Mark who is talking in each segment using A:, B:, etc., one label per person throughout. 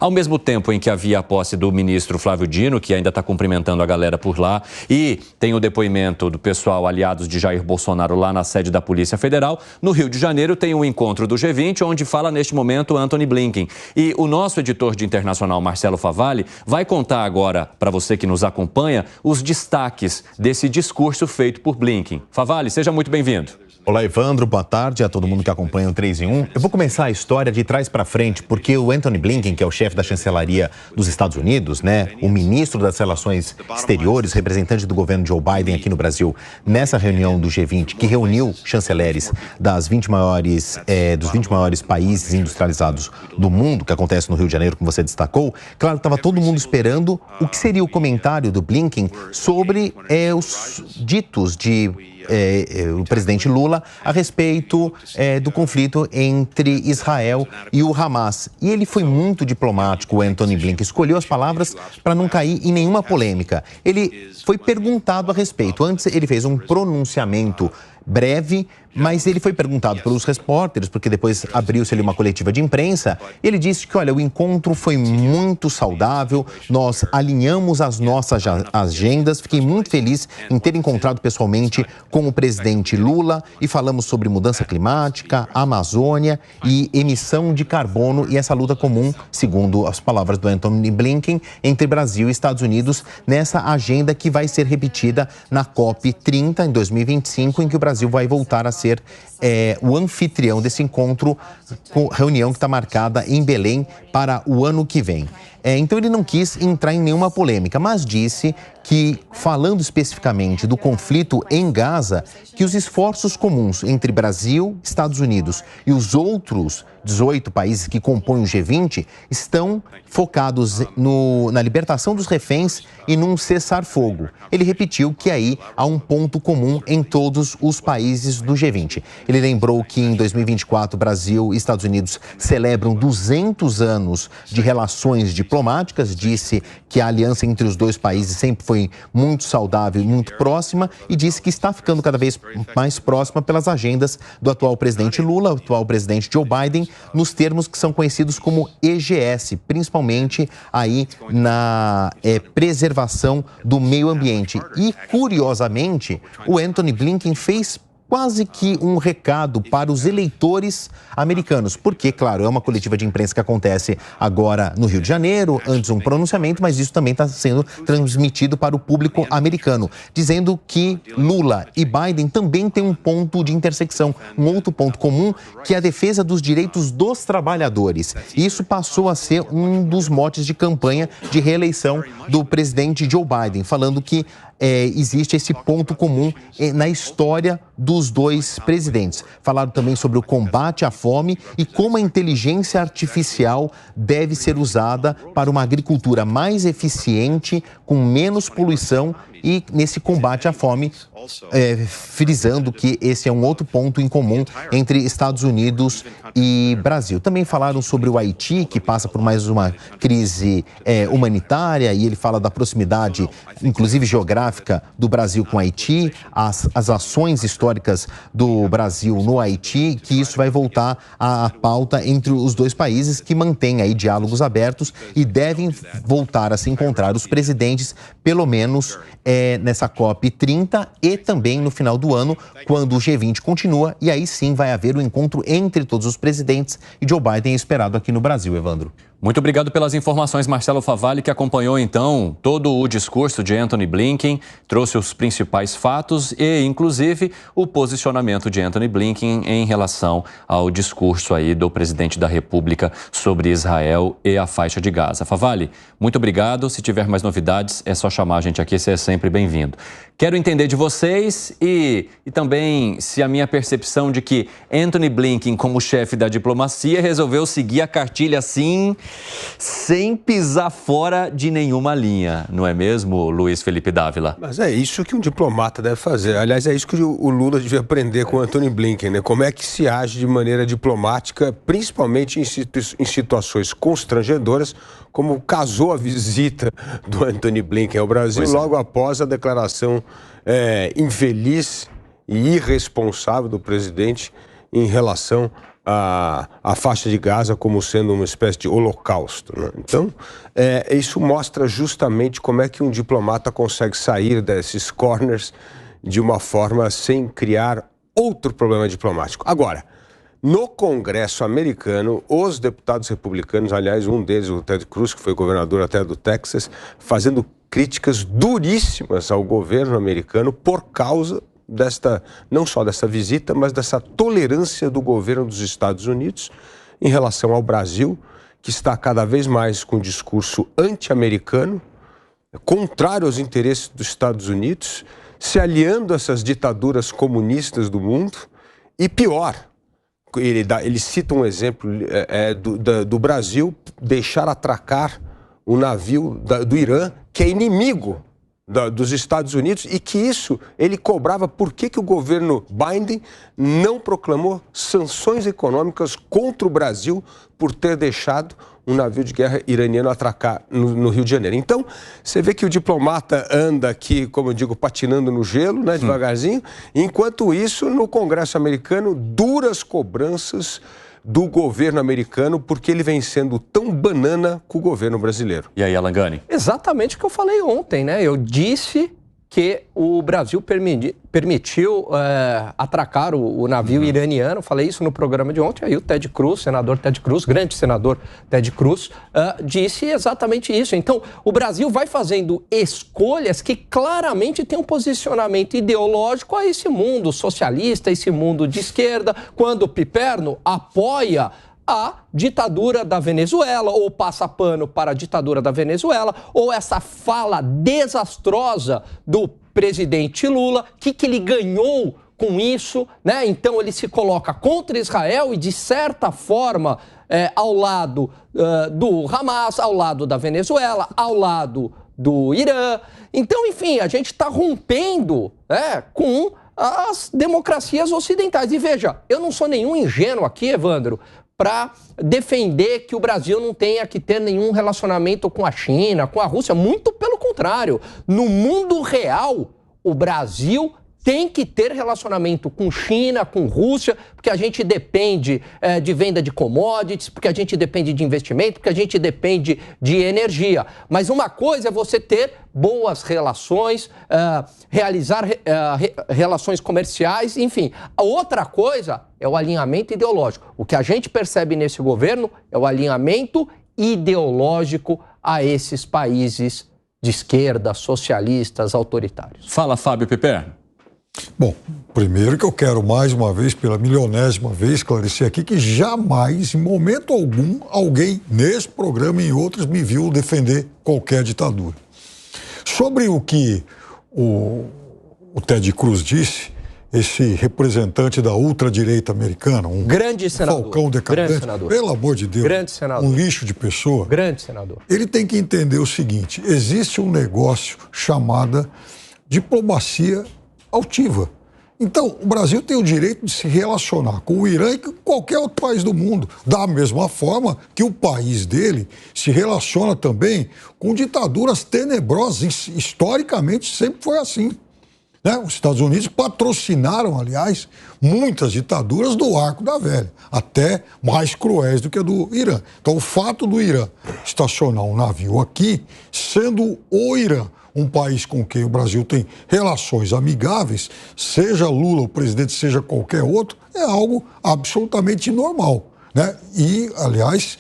A: Ao mesmo tempo em que havia a posse do ministro Flávio Dino, que ainda está cumprimentando a galera por lá, e tem o depoimento do pessoal aliados de Jair Bolsonaro lá na sede da Polícia Federal, no Rio de Janeiro tem um encontro do G20, onde fala neste momento Antony Blinken. E o nosso editor de internacional, Marcelo Favalli, vai contar agora, para você que nos acompanha, os destaques desse discurso feito por Blinken. Favalli, seja muito bem-vindo.
B: Olá, Evandro. Boa tarde a todo mundo que acompanha o 3 em 1. Eu vou começar a história de trás para frente, porque o Antony Blinken, que é o chefe da chancelaria dos Estados Unidos, o ministro das Relações Exteriores, representante do governo Joe Biden aqui no Brasil, nessa reunião do G20, que reuniu chanceleres dos 20 maiores países industrializados do mundo, que acontece no Rio de Janeiro, como você destacou, claro, estava todo mundo esperando o que seria o comentário do Blinken sobre os ditos o presidente Lula a respeito do conflito entre Israel e o Hamas. E ele foi muito diplomático, o Antony Blinken, escolheu as palavras para não cair em nenhuma polêmica. Ele foi perguntado a respeito. Antes ele fez um pronunciamento breve, mas ele foi perguntado pelos repórteres, porque depois abriu-se ali uma coletiva de imprensa. Ele disse que, olha, o encontro foi muito saudável, nós alinhamos as nossas agendas, fiquei muito feliz em ter encontrado pessoalmente com o presidente Lula e falamos sobre mudança climática, Amazônia e emissão de carbono e essa luta comum, segundo as palavras do Antony Blinken, entre Brasil e Estados Unidos, nessa agenda que vai ser repetida na COP30 em 2025, em que o Brasil vai voltar a ser o anfitrião desse encontro, reunião que está marcada em Belém para o ano que vem. Então ele não quis entrar em nenhuma polêmica, mas disse que, falando especificamente do conflito em Gaza, que os esforços comuns entre Brasil, Estados Unidos e os outros 18 países que compõem o G20 estão focados na libertação dos reféns e num cessar-fogo. Ele repetiu que aí há um ponto comum em todos os países do G20. Ele lembrou que em 2024, Brasil e Estados Unidos celebram 200 anos de relações diplomáticas, disse que a aliança entre os dois países sempre foi muito saudável e muito próxima e disse que está ficando cada vez mais próxima pelas agendas do atual presidente Lula, do atual presidente Joe Biden, nos termos que são conhecidos como EGS, principalmente aí na preservação do meio ambiente. E, curiosamente, o Antony Blinken fez quase que um recado para os eleitores americanos, porque, claro, é uma coletiva de imprensa que acontece agora no Rio de Janeiro, antes um pronunciamento, mas isso também está sendo transmitido para o público americano, dizendo que Lula e Biden também têm um ponto de intersecção, um outro ponto comum, que é a defesa dos direitos dos trabalhadores. Isso passou a ser um dos motes de campanha de reeleição do presidente Joe Biden, falando que existe esse ponto comum na história dos dois presidentes. Falaram também sobre o combate à fome e como a inteligência artificial deve ser usada para uma agricultura mais eficiente, com menos poluição e nesse combate à fome, frisando que esse é um outro ponto em comum entre Estados Unidos e Brasil. Também falaram sobre o Haiti, que passa por mais uma crise humanitária, e ele fala da proximidade, inclusive geográfica, do Brasil com o Haiti, as ações históricas do Brasil no Haiti, que isso vai voltar à pauta entre os dois países, que mantêm aí diálogos abertos e devem voltar a se encontrar os presidentes, pelo menos nessa COP30 e também no final do ano, quando o G20 continua, e aí sim vai haver um encontro entre todos os presidentes e Joe Biden é esperado aqui no Brasil, Evandro.
A: Muito obrigado pelas informações, Marcelo Favalli, que acompanhou então todo o discurso de Antony Blinken, trouxe os principais fatos e, inclusive, o posicionamento de Antony Blinken em relação ao discurso aí do presidente da República sobre Israel e a faixa de Gaza. Favalli, muito obrigado. Se tiver mais novidades, é só chamar a gente aqui, você é sempre bem-vindo. Quero entender de vocês e também se a minha percepção de que Antony Blinken, como chefe da diplomacia, resolveu seguir a cartilha assim, sem pisar fora de nenhuma linha, não é mesmo, Luiz Felipe Dávila?
C: Mas é isso que um diplomata deve fazer. Aliás, é isso que o Lula devia aprender com o Antony Blinken, né? Como é que se age de maneira diplomática, principalmente em situações constrangedoras, como casou a visita do Antony Blinken ao Brasil logo após a declaração infeliz e irresponsável do presidente em relação a faixa de Gaza como sendo uma espécie de holocausto, né? Então, isso mostra justamente como é que um diplomata consegue sair desses corners de uma forma sem criar outro problema diplomático. Agora, no Congresso americano, os deputados republicanos, aliás, um deles, o Ted Cruz, que foi governador até do Texas, fazendo críticas duríssimas ao governo americano por causa não só dessa visita, mas dessa tolerância do governo dos Estados Unidos em relação ao Brasil, que está cada vez mais com um discurso anti-americano, contrário aos interesses dos Estados Unidos, se aliando a essas ditaduras comunistas do mundo, e pior, ele cita um exemplo do Brasil deixar atracar um navio do Irã, que é inimigo dos Estados Unidos, e que isso ele cobrava por que o governo Biden não proclamou sanções econômicas contra o Brasil por ter deixado um navio de guerra iraniano atracar no Rio de Janeiro. Então, você vê que o diplomata anda aqui, como eu digo, patinando no gelo, né, devagarzinho, enquanto isso, no Congresso americano, duras cobranças do governo americano, porque ele vem sendo tão banana com o governo brasileiro.
A: E aí, Alan Gani?
D: Exatamente o que eu falei ontem, né? Eu disse que o Brasil permitiu atracar o navio iraniano. Falei isso no programa de ontem. Aí o Ted Cruz, senador Ted Cruz, grande senador Ted Cruz, disse exatamente isso. Então, o Brasil vai fazendo escolhas que claramente têm um posicionamento ideológico a esse mundo socialista, esse mundo de esquerda, quando o Piperno apoia a ditadura da Venezuela, ou passa pano para a ditadura da Venezuela, ou essa fala desastrosa do presidente Lula, que ele ganhou com isso, né? Então ele se coloca contra Israel e, de certa forma, ao lado do Hamas, ao lado da Venezuela, ao lado do Irã. Então, enfim, a gente está rompendo com as democracias ocidentais. E veja, eu não sou nenhum ingênuo aqui, Evandro, para defender que o Brasil não tenha que ter nenhum relacionamento com a China, com a Rússia. Muito pelo contrário. No mundo real, o Brasil tem que ter relacionamento com China, com Rússia, porque a gente depende de venda de commodities, porque a gente depende de investimento, porque a gente depende de energia. Mas uma coisa é você ter boas relações, realizar relações comerciais, enfim. A outra coisa é o alinhamento ideológico. O que a gente percebe nesse governo é o alinhamento ideológico a esses países de esquerda, socialistas, autoritários.
A: Fala, Fábio Piperno.
E: Bom, primeiro que eu quero mais uma vez, pela milionésima vez, esclarecer aqui que jamais, em momento algum, alguém nesse programa e em outros me viu defender qualquer ditadura. Sobre o que o Ted Cruz disse, esse representante da ultradireita americana, um
D: grande senador,
E: falcão decadente,
D: grande senador,
E: pelo amor de Deus,
D: grande senador,
E: um lixo de pessoa,
D: grande senador.
E: Ele tem que entender o seguinte: existe um negócio chamado diplomacia altiva. Então, o Brasil tem o direito de se relacionar com o Irã e com qualquer outro país do mundo, da mesma forma que o país dele se relaciona também com ditaduras tenebrosas. Historicamente, sempre foi assim, né? Os Estados Unidos patrocinaram, aliás, muitas ditaduras do Arco da Velha, até mais cruéis do que a do Irã. Então, o fato do Irã estacionar um navio aqui, sendo o Irã um país com quem o Brasil tem relações amigáveis, seja Lula o presidente, seja qualquer outro, é algo absolutamente normal, né? E, aliás,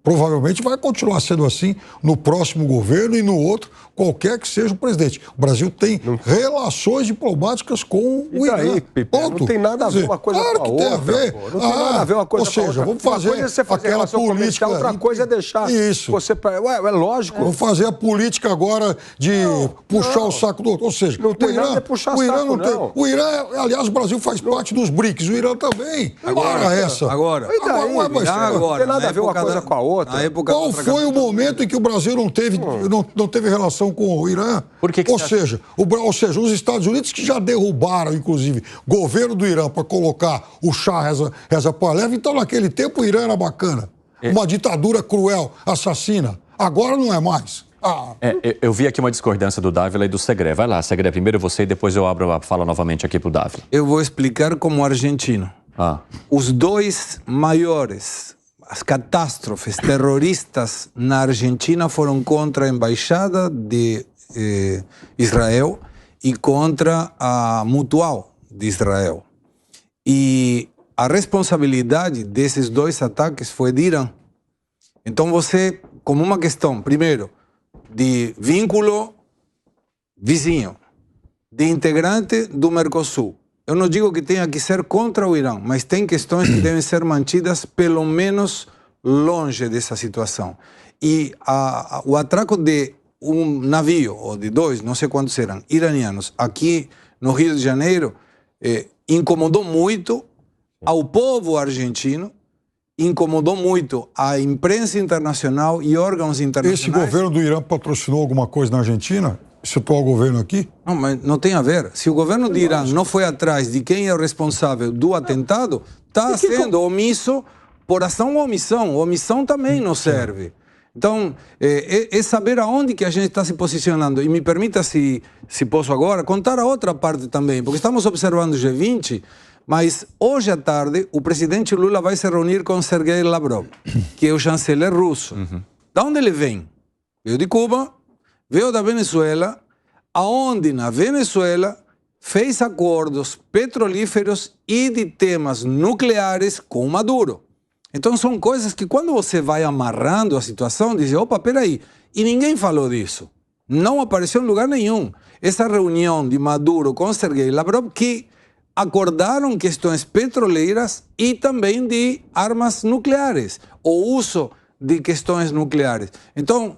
E: provavelmente vai continuar sendo assim no próximo governo e no outro, qualquer que seja o presidente. O Brasil tem relações diplomáticas com o Irã.
C: Não tem nada a ver uma coisa
E: claro
C: com a
E: que
C: outra.
E: Tem a ver.
C: Não tem nada a ver uma coisa com a outra.
E: Ou seja, vamos fazer
C: uma coisa é você fazer
E: aquela política.
C: Outra coisa é deixar
E: isso.
C: você... é lógico.
E: Vamos fazer a política agora de puxar o saco do outro. Ou seja,
C: não tem nada de puxar o saco, não.
E: O Irã, aliás, o Brasil faz parte dos BRICS. O Irã também.
F: Agora,
E: Agora.
C: Não tem nada a ver uma coisa com a outra.
E: Qual foi o momento em que o Brasil não teve relação com o Irã?
A: Por que
E: ou seja, os Estados Unidos, que já derrubaram, inclusive, governo do Irã para colocar o Shah Reza Pahlavi, então naquele tempo o Irã era bacana. Uma ditadura cruel, assassina. Agora não é mais.
A: Eu vi aqui uma discordância do Dávila e do Segré. Vai lá, Segré, primeiro você e depois eu abro a fala novamente aqui pro Dávila.
F: Eu vou explicar como argentino. Os dois maiores, as catástrofes terroristas na Argentina foram contra a embaixada de Israel e contra a Mutual de Israel. E a responsabilidade desses dois ataques foi de Irã. Então você, como uma questão, primeiro, de vínculo vizinho, de integrante do Mercosul, eu não digo que tenha que ser contra o Irã, mas tem questões que devem ser mantidas pelo menos longe dessa situação. E o atraco de um navio, ou de dois, não sei quantos eram, iranianos, aqui no Rio de Janeiro, incomodou muito ao povo argentino, incomodou muito a imprensa internacional e órgãos internacionais.
E: Esse governo do Irã patrocinou alguma coisa na Argentina? Esse atual governo aqui?
F: Não, mas não tem a ver. Se o governo de Irã não foi atrás de quem é o responsável do atentado, está sendo omisso por ação ou omissão. Omissão também não serve. Então, é saber aonde que a gente está se posicionando. E me permita, se posso agora, contar a outra parte também, porque estamos observando o G20, mas hoje à tarde o presidente Lula vai se reunir com Sergei Lavrov, que é o chanceler russo. Da onde ele vem? Veio de Cuba, veio da Venezuela, aonde na Venezuela fez acordos petrolíferos e de temas nucleares com Maduro. Então são coisas que quando você vai amarrando a situação, diz, opa, peraí, e ninguém falou disso. Não apareceu em lugar nenhum. Essa reunião de Maduro com Sergei Lavrov, que acordaram questões petroleiras e também de armas nucleares, o uso de questões nucleares. Então,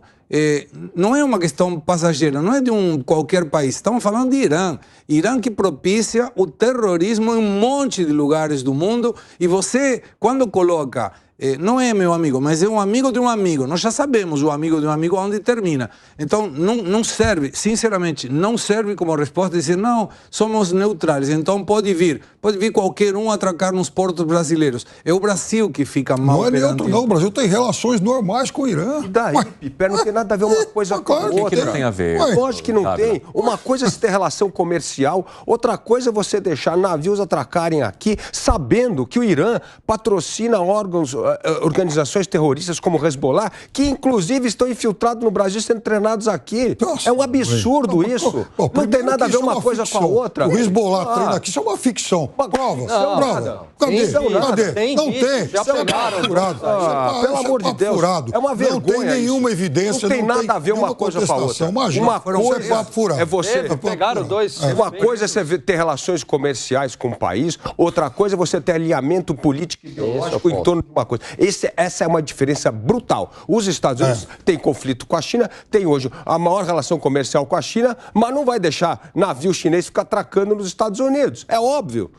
F: não é uma questão passageira, não é de qualquer país. Estamos falando de Irã. Irã que propicia o terrorismo em um monte de lugares do mundo. E você, quando coloca, não é meu amigo, mas é um amigo de um amigo. Nós já sabemos o amigo de um amigo onde termina. Então, não serve, sinceramente, não serve como resposta dizer, não, somos neutrais. Então, pode vir qualquer um atracar nos portos brasileiros. É o Brasil que fica mal.
E: Não é neutro, não. O Brasil tem relações normais com o Irã.
C: E daí, Piper, não tem nada a ver uma coisa com a outra.
A: O que não tem a ver?
C: Lógico que não tem. Uma coisa é se ter relação comercial, outra coisa é você deixar navios atracarem aqui, sabendo que o Irã patrocina organizações terroristas como o Hezbollah, que inclusive estão infiltrados no Brasil sendo treinados aqui. Nossa, é um absurdo isso. Não tem nada a ver uma coisa com a outra.
E: O Hezbollah treina aqui, isso é uma ficção. Prova. Cadê? Não tem.
C: Já pegaram. Pelo amor de Deus. É uma vergonha.
E: Não tem nenhuma evidência.
C: Não tem nada a ver uma coisa com a outra.
E: Uma coisa
C: é você...
D: Pegaram dois...
C: Uma coisa é você ter relações comerciais com o país, outra coisa é você ter alinhamento político e ideológico em torno de uma coisa. Essa é uma diferença brutal. Os Estados Unidos têm conflito com a China, tem hoje a maior relação comercial com a China, mas não vai deixar navio chinês ficar atracando nos Estados Unidos. É óbvio.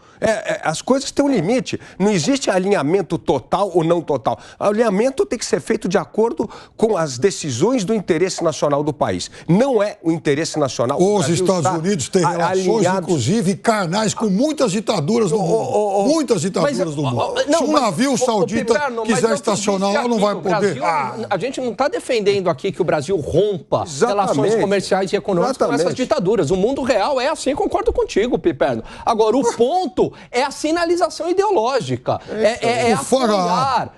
C: As coisas têm um limite. Não existe alinhamento total ou não total. O alinhamento tem que ser feito de acordo com as decisões do interesse nacional do país. Não é o interesse nacional.
E: Os Estados Unidos têm relações, inclusive, carnais com muitas ditaduras do mundo. Muitas ditaduras do mundo. Se um navio saudita quiser estacionar lá, não vai poder.
D: A gente não está defendendo aqui que o Brasil rompa relações comerciais e econômicas com essas ditaduras. O mundo real é assim, concordo contigo, Piperno. Agora, o ponto é a sinalização ideológica. É apoiar.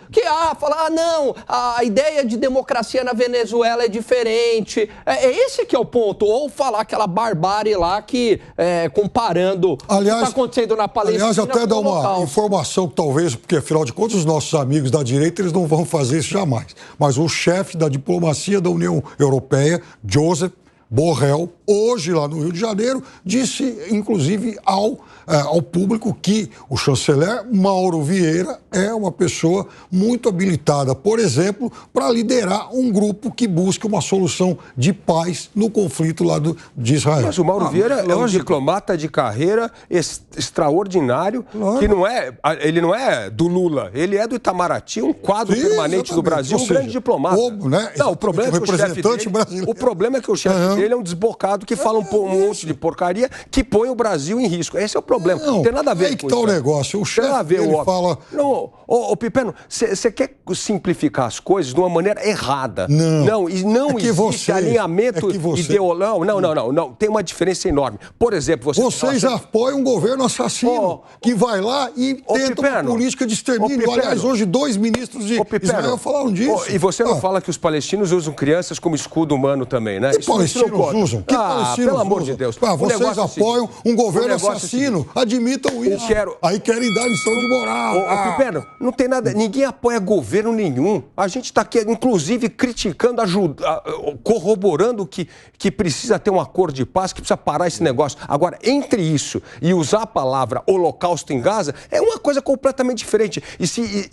D: Falar, não, a ideia de democracia na Venezuela é diferente. Esse que é o ponto. Ou falar aquela barbárie lá que, comparando o que está acontecendo na Palestina.
E: Aliás, até dar uma informação que talvez, porque afinal de contas, os nossos amigos da direita, eles não vão fazer isso jamais. Mas o chefe da diplomacia da União Europeia, Josep Borrell, hoje lá no Rio de Janeiro, disse, inclusive, ao público que o chanceler Mauro Vieira é uma pessoa muito habilitada, por exemplo, para liderar um grupo que busca uma solução de paz no conflito lá de Israel.
C: Mas o Mauro Vieira é um diplomata de carreira extraordinário, que ele não é do Lula, ele é do Itamaraty, um quadro permanente do Brasil, grande diplomata.
E: Né?
C: Não, o problema é que o chefe dele Ele é um desbocado que fala um monte de porcaria que põe o Brasil em risco. Esse é o problema. Não tem nada a ver com
E: isso.
C: O
E: negócio. O chefe dele fala...
C: Não, Pipeno, você quer simplificar as coisas de uma maneira errada.
E: Não
C: existe alinhamento ideológico. Não. Tem uma diferença enorme. Por exemplo,
E: vocês apoiam um governo assassino que vai lá e tenta uma política de extermínio. Aliás, hoje 2 ministros de Israel falaram disso.
C: E você não fala que os palestinos usam crianças como escudo humano também, né?
E: Que palestinos usam? Que palestinos
C: pelo amor de Deus.
E: Vocês apoiam um governo assassino. Admitam isso. Aí querem dar lição de moral.
C: Pipeno, não tem nada. Ninguém apoia governo nenhum. A gente está aqui, inclusive, criticando, corroborando que precisa ter um acordo de paz, que precisa parar esse negócio. Agora, entre isso e usar a palavra holocausto em Gaza, é uma coisa completamente diferente. E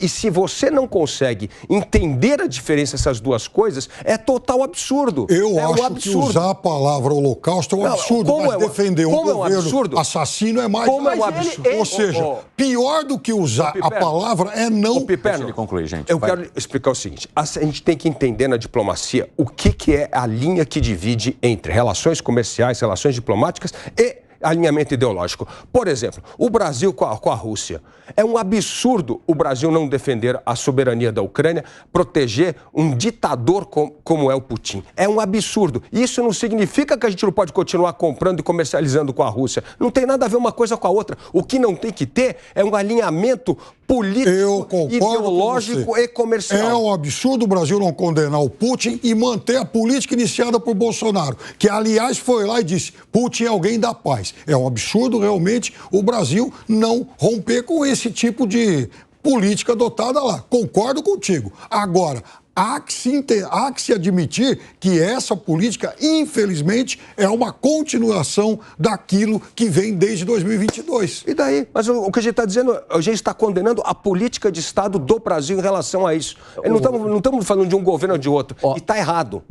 C: se você não consegue entender a diferença dessas duas coisas, é total absurdo.
E: Eu acho que usar a palavra holocausto é um absurdo, mas defender um governo assassino é mais...
C: Como é um absurdo?
E: Ou seja, pior do que usar a palavra é não...
A: Deixa ele concluir, gente.
C: Eu quero explicar o seguinte. A gente tem que entender na diplomacia o que é a linha que divide entre relações comerciais, relações diplomáticas e alinhamento ideológico. Por exemplo, o Brasil com a Rússia. É um absurdo o Brasil não defender a soberania da Ucrânia, proteger um ditador como é o Putin. É um absurdo. Isso não significa que a gente não pode continuar comprando e comercializando com a Rússia. Não tem nada a ver uma coisa com a outra. O que não tem que ter é um alinhamento político, ideológico e comercial.
E: É um absurdo o Brasil não condenar o Putin e manter a política iniciada por Bolsonaro, que, aliás, foi lá e disse: Putin é alguém da paz. É um absurdo, realmente, o Brasil não romper com esse tipo de política adotada lá. Concordo contigo. Agora, há que se admitir que essa política, infelizmente, é uma continuação daquilo que vem desde 2022.
C: E daí? Mas o que a gente está dizendo, a gente está condenando a política de Estado do Brasil em relação a isso. Não estamos falando de um governo ou de outro. E está errado.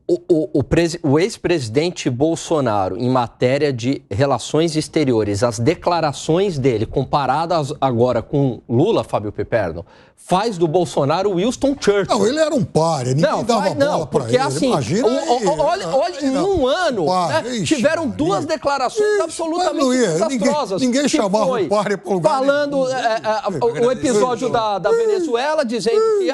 D: O ex-presidente Bolsonaro, em matéria de relações exteriores, as declarações dele, comparadas agora com Lula, Fábio Piperno, faz do Bolsonaro o Winston Churchill.
E: Não, ele era um párea, ninguém dava bola pra ele.
D: Assim,
E: imagina
D: olha, em um ano, tiveram 2 declarações absolutamente desastrosas.
E: Ninguém chamava o párea para o lugar.
D: Falando o episódio da Venezuela, dizendo que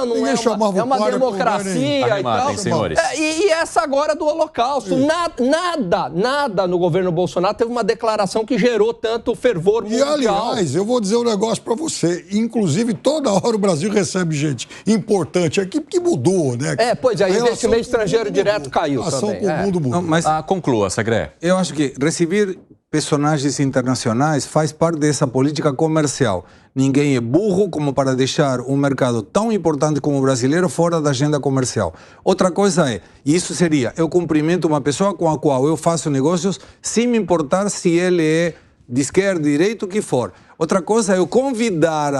D: não é uma democracia e tal.
A: Senhores.
D: E essa agora do Holocausto. Nada no governo Bolsonaro teve uma declaração que gerou tanto fervor mundial.
E: E, aliás, eu vou dizer um negócio para você. Inclusive, toda hora o Brasil recebe gente importante aqui, que mudou, né?
D: Pois é, investimento estrangeiro direto caiu também. A relação com o mundo mudou.
F: Mas
A: conclua, Segré.
F: Eu acho que receber personagens internacionais faz parte dessa política comercial. Ninguém é burro como para deixar um mercado tão importante como o brasileiro fora da agenda comercial. Outra coisa é, e isso seria, eu cumprimento uma pessoa com a qual eu faço negócios sem me importar se ele é de esquerda, de direita, o que for. Outra coisa é eu convidar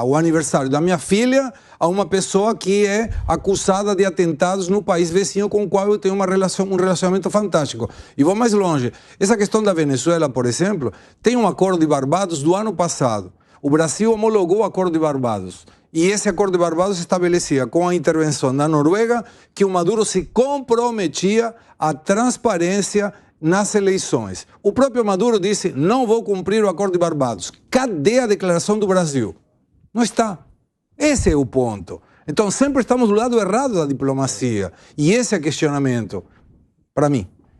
F: o aniversário da minha filha a uma pessoa que é acusada de atentados no país vizinho com o qual eu tenho um relacionamento fantástico. E vou mais longe. Essa questão da Venezuela, por exemplo, tem um acordo de Barbados do ano passado. O Brasil homologou o acordo de Barbados. E esse acordo de Barbados estabelecia, com a intervenção da Noruega, que o Maduro se comprometia à transparência nas eleições. O próprio Maduro disse: não vou cumprir o acordo de Barbados. Cadê a declaração do Brasil? Não está. Esse é o ponto. Então, sempre estamos do lado errado da diplomacia. E esse é o questionamento, para mim.